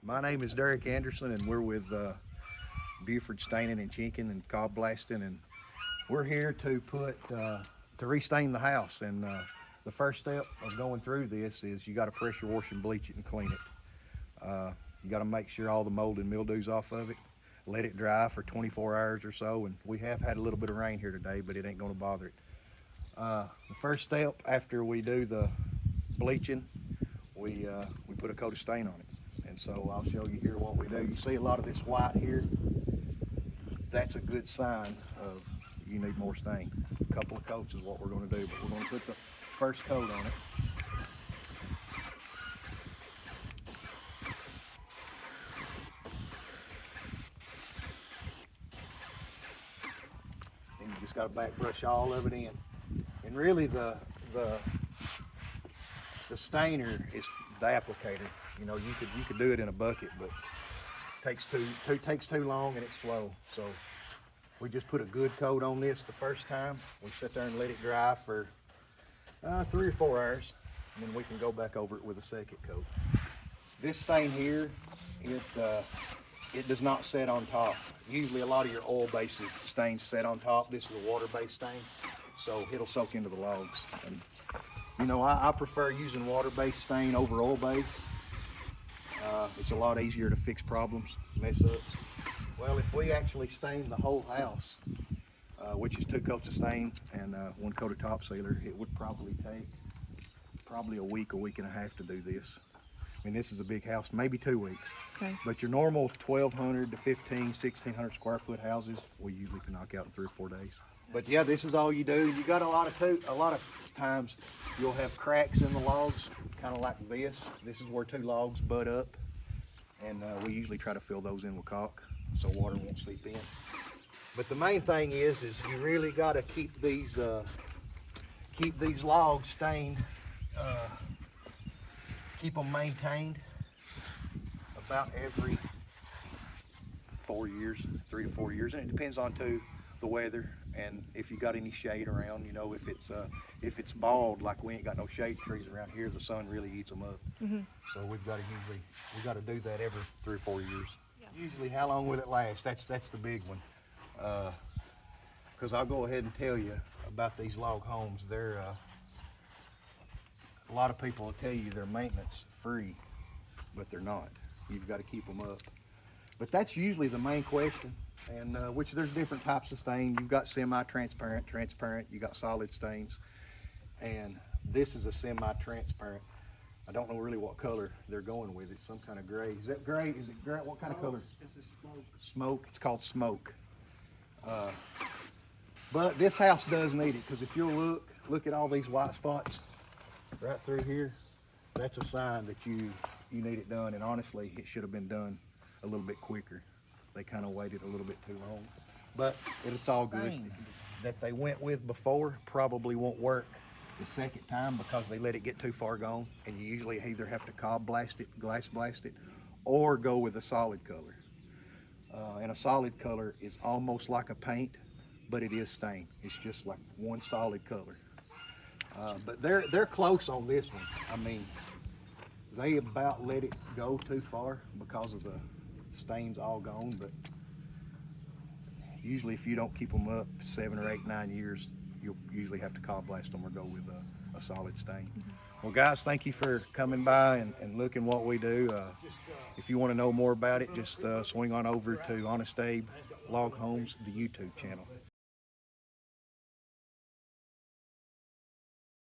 My name is Derek Anderson, and we're with Buford Staining and Chinking and Cob Blasting, and we're here to restain the house. And the first step of going through this is you got to pressure wash and bleach it and clean it. You got to make sure all the mold and mildew's off of it. Let it dry for 24 hours or so, and we have had a little bit of rain here today, but it ain't going to bother it. The first step after we do the bleaching, we put a coat of stain on it. And so I'll show you here what we do. You see a lot of this white here? That's a good sign of you need more stain. A couple of coats is what we're going to do, but we're going to put the first coat on it. And you just got to back brush all of it in. And really the stainer is the applicator. You know, you could do it in a bucket, but it takes too long and it's slow. So we just put a good coat on this the first time. We sit there and let it dry for 3 or 4 hours, and then we can go back over it with a second coat. This stain here, it does not set on top. Usually a lot of your oil-based stains set on top. This is a water-based stain, so it'll soak into the logs. And, you know, I prefer using water-based stain over oil-based. It's a lot easier to fix problems, mess ups. Well, if we actually stain the whole house, which is 2 coats of stain and 1 coat of top sealer, it would probably take a week and a half to do this. I mean, this is a big house, maybe 2 weeks. Okay. But your normal 1,200 to 1,1600 square foot houses, we usually can knock out in 3 or 4 days. But yeah, this is all you do. You got a lot of times you'll have cracks in the logs, kind of like this. This is where 2 logs butt up, and we usually try to fill those in with caulk so water won't seep in. But the main thing is you really got to keep these logs stained, keep them maintained about every 4 years, 3 to 4 years, and it depends on the weather and if you got any shade around. You know, if it's bald, like we ain't got no shade trees around here, the sun really eats them up. Mm-hmm. So we got to do that every 3 or 4 years. Yeah. Usually, how long will it last? That's the big one. Because I'll go ahead and tell you about these log homes. They're a lot of people will tell you they're maintenance free, but they're not. You've got to keep them up. But that's usually the main question. And which there's different types of stain. You've got semi-transparent, transparent, you got solid stains, and this is a semi-transparent. I don't know really what color they're going with. It's some kind of gray. Is that gray? Is it gray? What kind of color? It's a smoke. Smoke. It's called smoke. But this house does need it, because if you'll look at all these white spots right through here, that's a sign that you need it done. And honestly, it should have been done a little bit quicker. They kind of waited a little bit too long, but it's all good. That they went with before probably won't work the second time because they let it get too far gone, and you usually either have to cob blast it, glass blast it, or go with a solid color. And a solid color is almost like a paint, but it is stain. It's just like one solid color. But they're close on this one. I mean, they about let it go too far because of the stains all gone, but usually if you don't keep them up 7 or 8, 9 years, you'll usually have to cob blast them or go with a solid stain. Mm-hmm. Well, guys, thank you for coming by and looking what we do. If you want to know more about it, just swing on over to Honest Abe Log Homes, the YouTube channel.